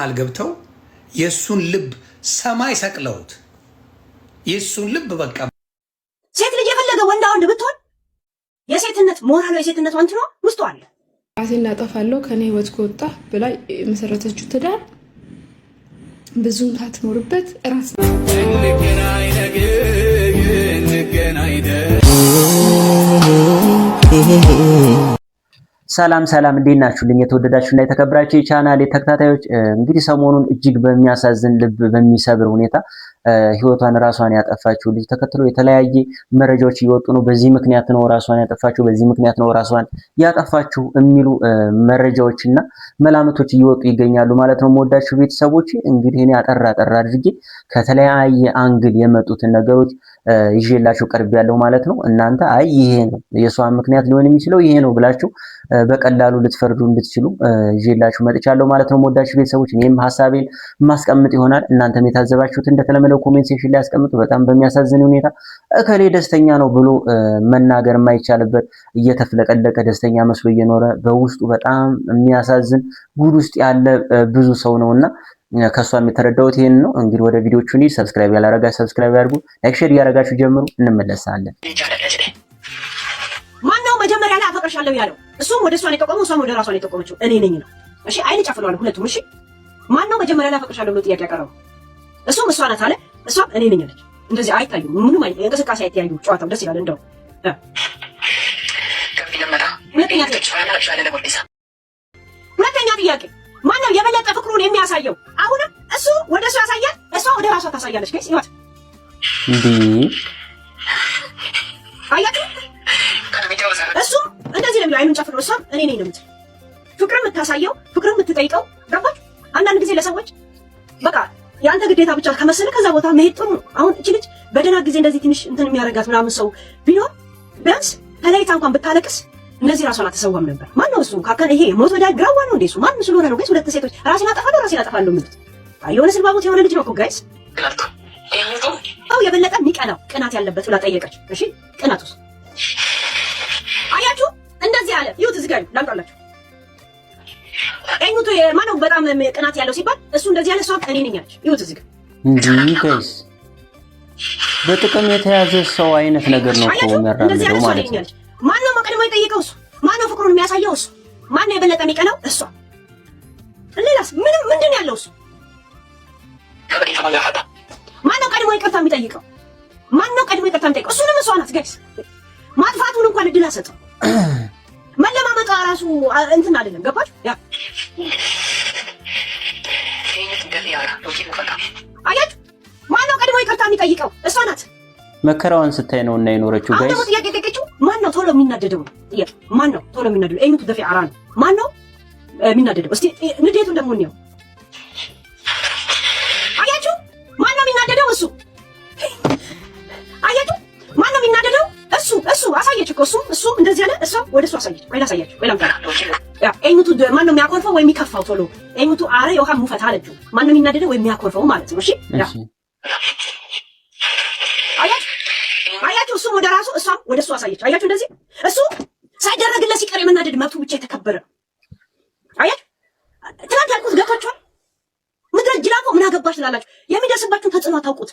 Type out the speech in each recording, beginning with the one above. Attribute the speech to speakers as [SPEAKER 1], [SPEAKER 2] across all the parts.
[SPEAKER 1] አልገብተው የሱን ልብ ሰማይ ሰቅለውት የሱን ልብ በቃ
[SPEAKER 2] ሴት ልጅ የፈለገ ወንድ ብትሆን የሴትነት ሞራል የሴትነት ወንትሮ ውስጥ አለ።
[SPEAKER 3] ራሴን ላጠፋለሁ ከኔ ህይወት ከወጣ ብላ መሰረተችው ትዳር ብዙም ሳትኖርበት ራስ
[SPEAKER 4] ሰላም እንዴት ናችሁልኝ? የተወደዳችሁና የተከበራችሁ የቻናሌ ተከታታዮች እንግዲህ ሰሞኑን እጅግ በሚያሳዝን ልብ በሚሰብር ሁኔታ ህይወቷን ራሷን ያጠፋችው ልጅ ተከትሎ የተለያየ መረጃዎች እየወጡ ነው። በዚህ ምክንያት ነው ራሷን ያጠፋችው፣ በዚህ ምክንያት ነው ራሷን ያጠፋችው የሚሉ መረጃዎችና መላምቶች እየወጡ ይገኛሉ ማለት ነው። የምወዳችሁ ቤተሰቦች እንግዲህ እኔ አጠራ አድርጌ ከተለያየ አንግል የመጡትን ነገሮች ይዤላችሁ ቀርቤያለሁ ማለት ነው። እናንተ አይ ይሄ ነው የሷን ምክንያት ሊሆን የሚችለው ይሄ ነው ብላችሁ በቀላሉ ልትፈርዱ እንድትችሉ ይዤላችሁ መጥቻለሁ ማለት ነው። የምወዳችሁ ቤተሰቦች እኔም ሐሳቤን ማስቀምጥ ይሆናል። እናንተም የታዘባችሁት እንደተለመደው ኮሜንት ሴክሽን ላይ አስቀምጡ። በጣም በሚያሳዝን ሁኔታ እከሌ ደስተኛ ነው ብሎ መናገር የማይቻልበት እየተፍለቀለቀ ደስተኛ መስሎ እየኖረ በውስጡ በጣም የሚያሳዝን ጉድ ውስጥ ያለ ብዙ ሰው ነውና ከሷም የተረዳሁት ይሄን ነው። እንግዲህ ወደ ቪዲዮቹ እንሂድ። ሰብስክራይብ ያላረጋችሁ ሰብስክራይብ ያድርጉ፣ ላይክ ሼር ያረጋችሁ ጀምሩ። እንመለሳለን።
[SPEAKER 2] ማነው መጀመሪያ ላይ አፈቅርሻለሁ ያለው? እሱም ወደ እሷ ነው የጠቆመው፣ እሷም ወደ ራሷ ነው የጠቆመችው። እኔ ነኝ ነው። እሺ አይን ጨፍነዋል ሁለቱም። እሺ ማነው መጀመሪያ ላይ አፈቅርሻለሁ ብሎ ጥያቄ ያቀረበው? እሱም እሷ ናት አለ፣ እሷም እኔ ነኝ አለች። እንደዚህ አይታዩም፣ ምንም አይነት እንቅስቃሴ አይታዩ። ጨዋታው ደስ ይላል። እንደው ሁለተኛ ጥያቄ ማነው የበለጠ ፍቅሩን የሚያሳየው? አሁንም እሱ ወደ እሷ ያሳያል፣ እሷ ወደ ራሷ ታሳያለች። ከዚህ ይወት አያችሁ፣ እሱ እንደዚህ ነው አይኑን ጨፍኖ፣ እሷም እኔ ነኝ ነው የምትል። ፍቅር የምታሳየው ፍቅር የምትጠይቀው ገባች። አንዳንድ ጊዜ ለሰዎች በቃ የአንተ ግዴታ ብቻ ከመሰለ ከዛ ቦታ መሄድ ጥሩ ነው። አሁን እቺ ልጅ በደህና ጊዜ እንደዚህ ትንሽ እንትን የሚያረጋት ምናምን ሰው ቢኖር ቢያንስ ተለይታ እንኳን ብታለቅስ እነዚህ ራሷን አትሰዋም ነበር። ማን ነው እሱ? ካከን ይሄ ሞቶ ዳይ ግራዋ ነው እንዴ? እሱ ማን ስለሆነ ነው? ጋይስ ሁለት ሴቶች ራሴን አጠፋለሁ የሚሉት የሆነ ስልባቦት የሆነ ልጅ ነው እኮ ጋይስ። አው የበለጠ የሚቀናው ቅናት ያለበት ብላ ጠየቀች። እሺ ቅናቱስ አያችሁ፣ እንደዚህ አለ። ይሁት እዚህ ጋር ላምጣላችሁ። ቀኙቱ ማነው በጣም ቅናት ያለው ሲባል እሱ እንደዚህ ያለ፣ እሷ እኔ ነኝ አለች። ይሁት እዚህ ጋር
[SPEAKER 4] እንዴ ጋይስ፣ በጥቅም የተያዘ ሰው አይነት ነገር ነው እኮ የሚያራምደው ማለት ነው። ማነው መቀደም የጠየቀው? እሱ ማነው ፍቅሩን የሚያሳየው? እሱ ማነው የበለጠ የሚቀናው? እሷ። ሌላስ ምንድን ያለው? እሱ ማነው ቀድሞ ይቅርታ የሚጠይቀው? ማነው ቀድሞ ይቅርታ የሚጠይቀው? እሱንም እሷ ናት ጋይስ። ማጥፋቱን እንኳን እድል አሰጠው። መለማመጣ ራሱ እንትን አይደለም። ገባች? ያ አያችሁ፣ ማነው ቀድሞ ይቅርታ የሚጠይቀው? እሷ ናት። መከራዋን ስታይ ነው እና የኖረችው ጋይስ።
[SPEAKER 2] አሁን ጥያቄ ጠየቀችው። ማን ነው ቶሎ የሚናደደው? ጥያቄ ማን ነው ቶሎ የሚናደደው? ኤሚቱ ደፊ አራን ማን ነው የሚናደደው? እስቲ ንዴቱን ደግሞ እንየው። አያችሁ፣ ማን ነው የሚናደደው? እሱ። አያችሁ፣ ማን ነው የሚናደደው? እሱ አሳየች እኮ እሱ እንደዚህ ያለ፣ እሷ ወደ እሱ አሳየች። ቆይ ላሳያችሁ። ቆይ ላምጣ። ያ ኤሚቱ ማን ነው የሚያኮርፈው ወይ የሚከፋው? ቶሎ ኤሚቱ አረ የውሃ ሙፈት አለችው። ማን ነው የሚናደደው ወይ የሚያኮርፈው ማለት ነው? እሺ ያ አያችሁ፣ እሱም ወደ ራሱ እሷም ወደ እሱ አሳየች። አያችሁ፣ እንደዚህ እሱ ሳይደረግለት ሲቀር የመናደድ መብቱ ብቻ የተከበረ። አያችሁ፣ ትናንት ያልኩት ገብቷችኋል? ምድረ ጅላቆ ምን አገባሽ ትላላችሁ? የሚደርስባችሁን ተጽዕኖ አታውቁት።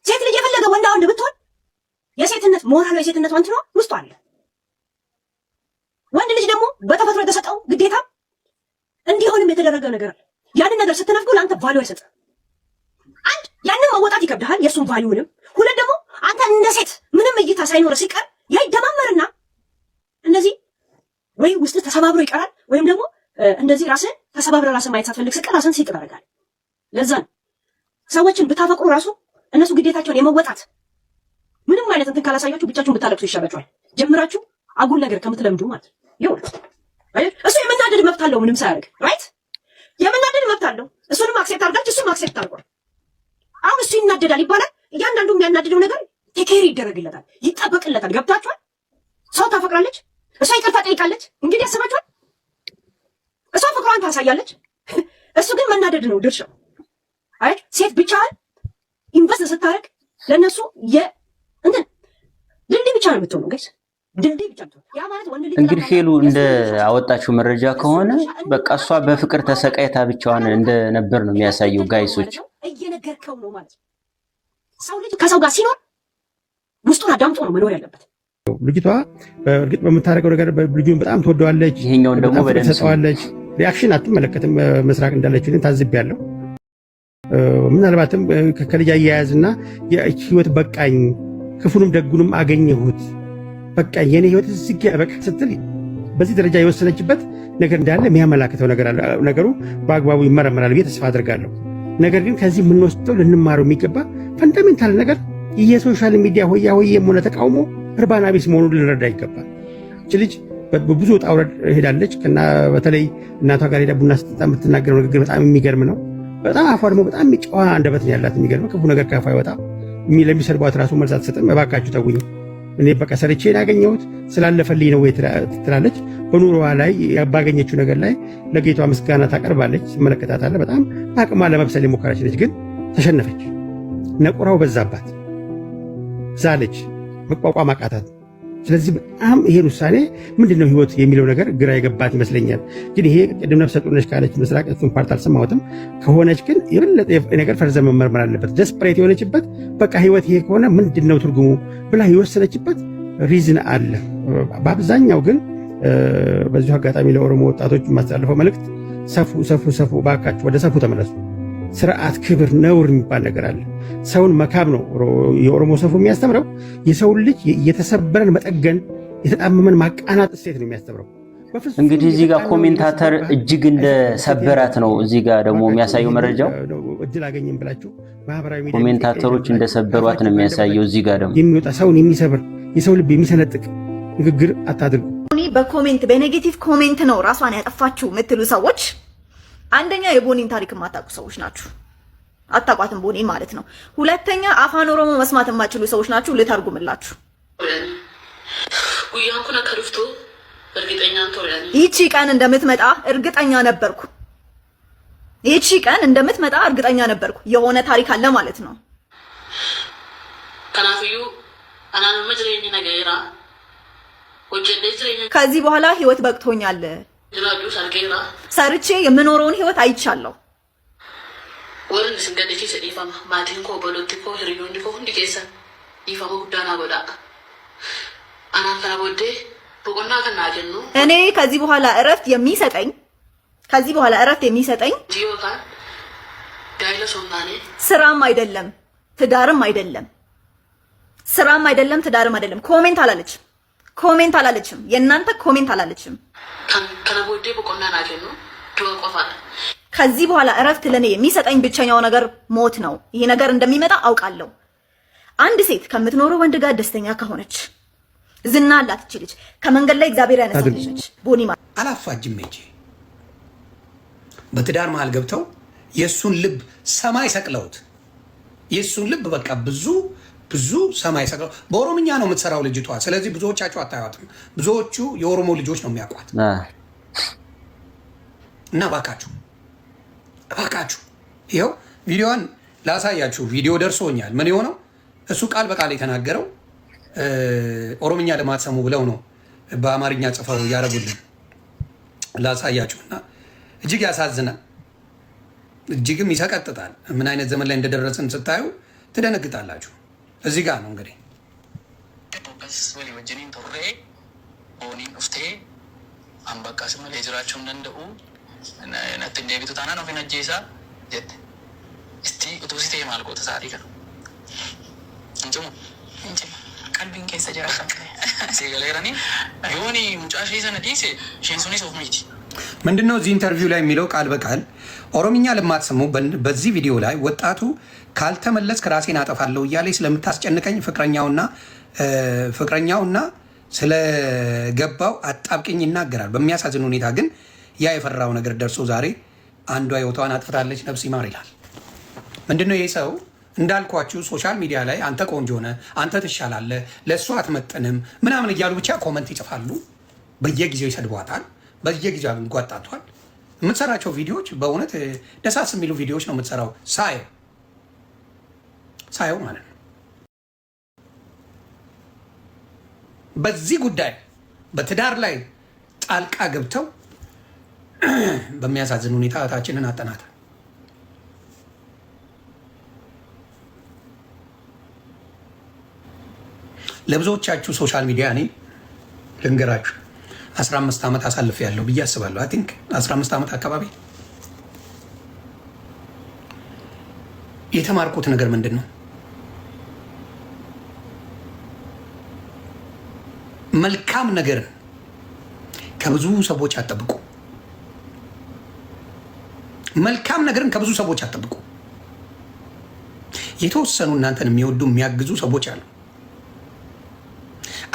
[SPEAKER 2] ሴት ልጅ የፈለገ ወንድ ብትሆን የሴትነት ሞራል የሴትነት ወንትሮ ውስጥ አለ። ወንድ ልጅ ደግሞ በተፈጥሮ የተሰጠው ግዴታ እንዲሆንም የተደረገ ነገር አለ። ያንን ነገር ስትነፍገው ለአንተ ቫልዩ አይሰጥም። አንድ ያንን መወጣት ይከብድሃል፣ የእሱን ቫልዩንም። ሁለት ደግሞ አንተ እንደ ሴት ምንም እይታ ሳይኖር ሲቀር ያ ይደማመርና እንደዚህ ወይ ውስጥ ተሰባብሮ ይቀራል፣ ወይም ደግሞ እንደዚህ ራስን ተሰባብረ ራስን ማየት ሳትፈልግ ሲቀር ራስን ሲጥ ያደርጋል። ለዛ ነው ሰዎችን ብታፈቅሩ ራሱ እነሱ ግዴታቸውን የመወጣት ምንም አይነት እንትን ካላሳያችሁ ብቻችሁን ብታለቅሱ ይሻላችኋል። ጀምራችሁ አጉል ነገር ከምትለምዱ ማለት ነው። እሱ የመናደድ መብት አለው ምንም ሳያደርግ፣ ራይት? የመናደድ መብት አለው። እሱንም አክሴፕት አድርጋችሁ እሱም አክሴፕት አድርጓል። አሁን እሱ ይናደዳል ይባላል። እያንዳንዱ የሚያናድደው ነገር ቴኬሪ ይደረግለታል፣ ይጠበቅለታል። ገብታችኋል? ሰው ታፈቅራለች፣ እሷ ይቅርታ ጠይቃለች። እንግዲህ ያስባችኋል? እሷ ፍቅሯን ታሳያለች፣ እሱ ግን መናደድ ነው ድርሻው። አይ ሴት ብቻዋን ኢንቨስት ስታደርግ ለነሱ እንትን ድልድይ ብቻ ነው የምትሆነው ጋይስ። ድልድይ ብቻ ነው ያ ማለት ወንድ ልጅ
[SPEAKER 4] እንግዲህ ሄሉ እንደ አወጣችው መረጃ ከሆነ በቃ እሷ በፍቅር ተሰቃይታ ብቻዋን እንደነበር ነው የሚያሳየው። ጋይሶች
[SPEAKER 2] እየነገርከው ነው ማለት ነው። ሰው ልጅ ከሰው ጋር ሲኖር ውስጡን አዳምጦ ነው መኖር ያለበት።
[SPEAKER 5] ልጅቷ በእርግጥ በምታደርገው ነገር ልጁን በጣም ትወደዋለች፣
[SPEAKER 4] ይሄኛውን ደግሞ በደንብ
[SPEAKER 5] ተሰጠዋለች። ሪአክሽን አትመለከትም። መስራቅ እንዳለችው ታዝቤያለሁ። ምናልባትም ከልጅ አያያዝና የህይወት በቃኝ ክፉንም ደጉንም አገኘሁት በቃ የኔ ህይወት እዚህ በቃ ስትል በዚህ ደረጃ የወሰነችበት ነገር እንዳለ የሚያመላክተው ነገር አለ። ነገሩ በአግባቡ ይመረመራል ብዬ ተስፋ አድርጋለሁ። ነገር ግን ከዚህ የምንወስደው ልንማረው የሚገባ ፈንዳሜንታል ነገር የሶሻል ሚዲያ ሆያ ሆዬም ሆነ ተቃውሞ እርባና ቢስ መሆኑን ልንረዳ ይገባል። እች ልጅ በብዙ ውጣ ውረድ ሄዳለች። በተለይ እናቷ ጋር ሄዳ ቡና ስትጠጣ የምትናገረው ንግግር በጣም የሚገርም ነው። በጣም አፏ ደግሞ በጣም ጨዋ አንደበት ነው ያላት። የሚገርም ክፉ ነገር ከአፏ አይወጣም። ለሚሰድቧት ራሱ መልስ አትሰጥም። እባካችሁ ተውኝ፣ እኔ በቃ ሰርቼ ያገኘሁት ስላለፈልኝ ነው ትላለች። በኑሮዋ ላይ ባገኘችው ነገር ላይ ለጌቷ ምስጋና ታቀርባለች። ትመለከታታለህ። በጣም አቅሟ ለመብሰል የሞከረች ነች፣ ግን ተሸነፈች። ነቁራው በዛባት፣ ዛለች፣ መቋቋም አቃታት። ስለዚህ በጣም ይሄን ውሳኔ ምንድነው ህይወት የሚለው ነገር ግራ የገባት ይመስለኛል። ግን ይሄ ቅድም ነፍሰ ጡር ነች ካለች ምስራቅ እሱን ፓርት አልሰማሁትም። ከሆነች ግን የበለጠ ነገር ፈርዘ መመርመር አለበት። ደስፕሬት የሆነችበት በቃ ህይወት ይሄ ከሆነ ምንድነው ትርጉሙ ብላ የወሰነችበት ሪዝን አለ። በአብዛኛው ግን በዚሁ አጋጣሚ ለኦሮሞ ወጣቶች የማስተላልፈው መልእክት ሰፉ፣ ባካችሁ ወደ ሰፉ ተመለሱ። ስርዓት፣ ክብር፣ ነውር የሚባል ነገር አለ። ሰውን መካብ ነው የኦሮሞ ሰፉ የሚያስተምረው። የሰውን ልጅ የተሰበረን መጠገን፣ የተጣመመን ማቃናት እሴት ነው የሚያስተምረው።
[SPEAKER 4] እንግዲህ እዚህ ጋር ኮሜንታተር እጅግ እንደሰበራት ነው እዚህ ጋር ደግሞ የሚያሳየው መረጃው።
[SPEAKER 5] እድል አገኘን ብላችሁ ማህበራዊ ሚዲያ
[SPEAKER 4] ኮሜንታተሮች እንደሰበሯት ነው የሚያሳየው። እዚህ ጋር ደግሞ
[SPEAKER 5] የሚወጣ ሰውን የሚሰብር የሰው ልብ የሚሰነጥቅ ንግግር አታድርጉ።
[SPEAKER 6] በኮሜንት በኔጌቲቭ ኮሜንት ነው ራሷን ያጠፋችሁ የምትሉ ሰዎች አንደኛ የቦኒን ታሪክ የማታውቁ ሰዎች ናችሁ። አታውቋትም ቦኒን ማለት ነው። ሁለተኛ አፋን ኦሮሞ መስማት የማትችሉ ሰዎች ናችሁ። ልተርጉምላችሁ። ይቺ ቀን እንደምትመጣ እርግጠኛ ነበርኩ። ይቺ ቀን እንደምትመጣ እርግጠኛ ነበርኩ። የሆነ ታሪክ አለ ማለት ነው። ከዚህ በኋላ ህይወት በቅቶኛል። ሰርቼ የምኖረውን ህይወት አይቻለሁ። እኔ ከዚህ በኋላ እረፍት የሚሰጠኝ ስራም አይደለም ትዳርም አይደለም። ኮሜንት አላለችም። የእናንተ ኮሜንት አላለችም። ከዚህ በኋላ እረፍት ለኔ የሚሰጠኝ ብቸኛው ነገር ሞት ነው። ይሄ ነገር እንደሚመጣ አውቃለሁ። አንድ ሴት ከምትኖረው ወንድ ጋር ደስተኛ ከሆነች ዝና አላት። እቺ ልጅ ከመንገድ ላይ እግዚአብሔር ያነሳልሽ ነች። ቦኒ
[SPEAKER 1] አላፋጅም እንጂ በትዳር መሃል ገብተው የሱን ልብ ሰማይ ሰቅለውት የሱን ልብ በቃ ብዙ ሰማይ ሰቅለው። በኦሮምኛ ነው የምትሰራው ልጅቷ። ስለዚህ ብዙዎቻችሁ አታዩዋትም። ብዙዎቹ የኦሮሞ ልጆች ነው የሚያውቋት። እና እባካችሁ ይኸው ቪዲዮዋን ላሳያችሁ። ቪዲዮ ደርሶኛል። ምን የሆነው እሱ ቃል በቃል የተናገረው ኦሮምኛ ለማትሰሙ ብለው ነው በአማርኛ ጽፈው ያደረጉልን። ላሳያችሁ እና እጅግ ያሳዝናል፣ እጅግም ይሰቀጥጣል። ምን አይነት ዘመን ላይ እንደደረስን ስታዩ ትደነግጣላችሁ። እዚህ ጋር ነው እንግዲህ ምንድነው እዚህ ኢንተርቪው ላይ የሚለው ቃል በቃል ኦሮምኛ ለማትሰሙ በዚህ ቪዲዮ ላይ ወጣቱ ካልተመለስክ ራሴን አጠፋለሁ እያለች ስለምታስጨንቀኝ ፍቅረኛውና ስለገባው አጣብቅኝ ይናገራል። በሚያሳዝን ሁኔታ ግን ያ የፈራው ነገር ደርሶ ዛሬ አንዷ ህይወቷን አጥፍታለች። ነፍስ ይማር ይላል። ምንድነው ይህ ሰው እንዳልኳችሁ ሶሻል ሚዲያ ላይ አንተ ቆንጆ ነህ፣ አንተ ትሻላለህ፣ ለእሷ አትመጥንም ምናምን እያሉ ብቻ ኮመንት ይጽፋሉ። በየጊዜው ይሰድቧታል፣ በየጊዜው እንጓጣቷል። የምትሰራቸው ቪዲዮዎች በእውነት ደሳስ የሚሉ ቪዲዮዎች ነው የምትሰራው ሳየው ማለት ነው። በዚህ ጉዳይ በትዳር ላይ ጣልቃ ገብተው በሚያሳዝን ሁኔታ እህታችንን አጠናታል። ለብዙዎቻችሁ ሶሻል ሚዲያ እኔ ልንገራችሁ 15 ዓመት አሳልፍ ያለው ብዬ አስባለሁ። አይ ቲንክ 15 ዓመት አካባቢ የተማርኩት ነገር ምንድን ነው? መልካም ነገርን ከብዙ ሰዎች አጠብቁ። መልካም ነገርን ከብዙ ሰዎች አጠብቁ። የተወሰኑ እናንተን የሚወዱ የሚያግዙ ሰዎች አሉ።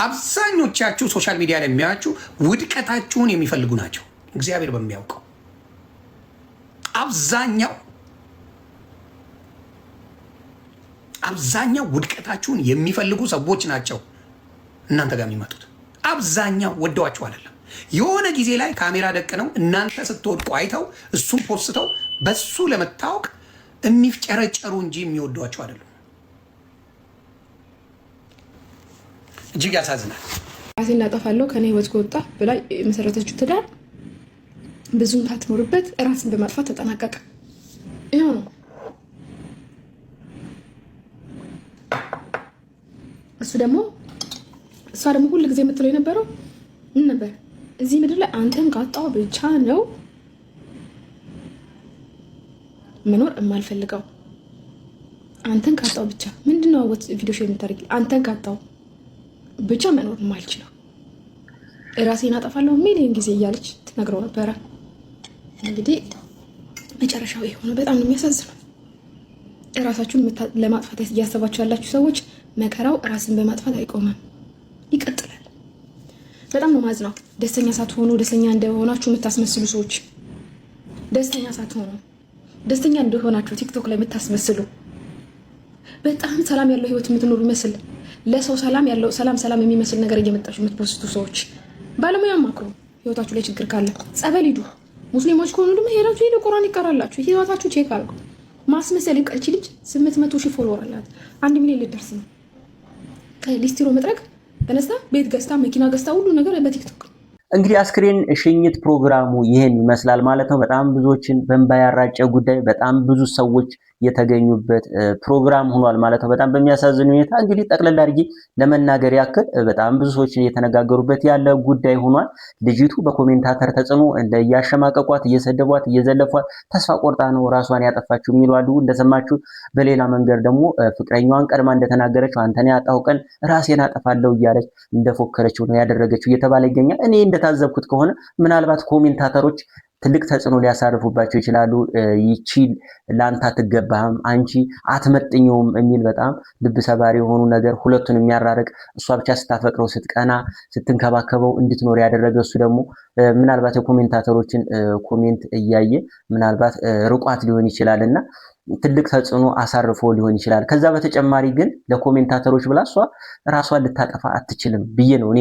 [SPEAKER 1] አብዛኞቻችሁ ሶሻል ሚዲያ ላይ የሚያዩአችሁ ውድቀታችሁን የሚፈልጉ ናቸው። እግዚአብሔር በሚያውቀው አብዛኛው ውድቀታችሁን የሚፈልጉ ሰዎች ናቸው እናንተ ጋር የሚመጡት። አብዛኛው ወደዋችሁ አይደለም። የሆነ ጊዜ ላይ ካሜራ ደቅነው እናንተ ስትወድቁ አይተው እሱን ፖስተው በሱ ለመታወቅ የሚፍጨረጨሩ እንጂ የሚወዷችሁ አይደለም። እጅግ ያሳዝናል።
[SPEAKER 3] ራሴን ላጠፋለሁ ከኔ ህይወት ከወጣ ብላ የመሰረተችው ትዳር ብዙም ሳትኖርበት ራስን በማጥፋት ተጠናቀቀ። ይኸው ነው። እሷ ደግሞ ሁል ጊዜ የምትለው የነበረው ምን ነበር? እዚህ ምድር ላይ አንተን ካጣው ብቻ ነው መኖር የማልፈልገው። አንተን ካጣው ብቻ ምንድነው ቪዲዮ ሼር የምታደርጊ? አንተን ካጣው ብቻ መኖር የማልችለው ራሴን አጠፋለሁ ሚሊዮን ጊዜ እያለች ትነግረው ነበረ። እንግዲህ መጨረሻው የሆነ በጣም ነው የሚያሳዝነው። ራሳችሁን ለማጥፋት እያሰባችሁ ያላችሁ ሰዎች መከራው ራስን በማጥፋት አይቆምም፣ ይቀጥላል። በጣም ነው ማዝነው። ደስተኛ ሳትሆኑ ደስተኛ እንደሆናችሁ የምታስመስሉ ሰዎች፣ ደስተኛ ሳትሆኑ ደስተኛ እንደሆናችሁ ቲክቶክ ላይ የምታስመስሉ፣ በጣም ሰላም ያለው ህይወት የምትኖሩ ይመስል ለሰው ሰላም ያለው ሰላም የሚመስል ነገር እየመጣችሁ የምትፖስቱ ሰዎች ባለሙያ ማክሩ። ህይወታችሁ ላይ ችግር ካለ ጸበል ሂዱ። ሙስሊሞች ከሆኑ ደግሞ ሄዳችሁ ሂዱ፣ ቁርአን ይቀራላችሁ። ህይወታችሁ ቼክ አድርጉ። ማስመሰል ይቀርቺ ልጅ 800,000 ፎሎወር አላት። 1 ሚሊዮን ልደርስ ነው። ከሊስቲሮ መጥረግ ተነስታ ቤት ገዝታ መኪና ገዝታ ሁሉ ነገር በቲክቶክ።
[SPEAKER 4] እንግዲህ አስክሬን ሽኝት ፕሮግራሙ ይሄን ይመስላል ማለት ነው። በጣም ብዙዎችን በእንባ ያራጨ ጉዳይ፣ በጣም ብዙ ሰዎች የተገኙበት ፕሮግራም ሆኗል ማለት ነው። በጣም በሚያሳዝን ሁኔታ እንግዲህ ጠቅለል አድርጌ ለመናገር ያክል በጣም ብዙ ሰዎች እየተነጋገሩበት ያለ ጉዳይ ሆኗል። ልጅቱ በኮሜንታተር ተጽዕኖ እያሸማቀቋት፣ እየሰደቧት፣ እየዘለፏት ተስፋ ቆርጣ ነው ራሷን ያጠፋችው የሚሉ አሉ። እንደሰማችሁ በሌላ መንገድ ደግሞ ፍቅረኛዋን ቀድማ እንደተናገረችው አንተን ያጣው ቀን ራሴን አጠፋለሁ እያለች እንደፎከረችው ነው ያደረገችው እየተባለ ይገኛል። እኔ እንደታዘብኩት ከሆነ ምናልባት ኮሜንታተሮች ትልቅ ተጽዕኖ ሊያሳርፉባቸው ይችላሉ። ይቺ ላንተ አትገባህም፣ አንቺ አትመጥኘውም የሚል በጣም ልብ ሰባሪ የሆኑ ነገር ሁለቱን የሚያራርቅ እሷ ብቻ ስታፈቅረው ስትቀና ስትንከባከበው እንድትኖር ያደረገ እሱ ደግሞ ምናልባት የኮሜንታተሮችን ኮሜንት እያየ ምናልባት ርቋት ሊሆን ይችላል እና ትልቅ ተጽዕኖ አሳርፎ ሊሆን ይችላል። ከዛ በተጨማሪ ግን ለኮሜንታተሮች ብላ እሷ ራሷን ልታጠፋ አትችልም ብዬ ነው እኔ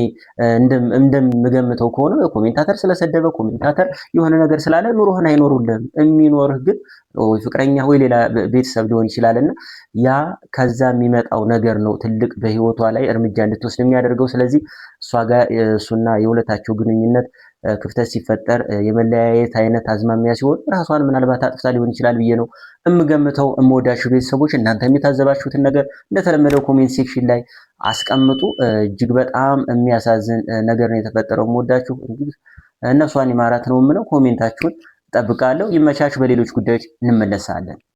[SPEAKER 4] እንደምገምተው ከሆነ ኮሜንታተር ስለሰደበ ኮሜንታተር የሆነ ነገር ስላለ ኑሮህን አይኖሩልህም። የሚኖርህ ግን ወይ ፍቅረኛ ወይ ሌላ ቤተሰብ ሊሆን ይችላልና ያ ከዛ የሚመጣው ነገር ነው ትልቅ በህይወቷ ላይ እርምጃ እንድትወስድ የሚያደርገው። ስለዚህ እሷ ጋር እሱና የሁለታቸው ግንኙነት ክፍተት ሲፈጠር የመለያየት አይነት አዝማሚያ ሲሆን ራሷን ምናልባት አጥፍታ ሊሆን ይችላል ብዬ ነው እምገምተው። እምወዳችሁ ቤተሰቦች እናንተ የሚታዘባችሁትን ነገር እንደተለመደው ኮሜንት ሴክሽን ላይ አስቀምጡ። እጅግ በጣም የሚያሳዝን ነገር ነው የተፈጠረው። እምወዳችሁ እንግዲህ እነሷን ይማራት ነው የምለው። ኮሜንታችሁን እጠብቃለሁ። ይመቻችሁ። በሌሎች ጉዳዮች እንመለሳለን።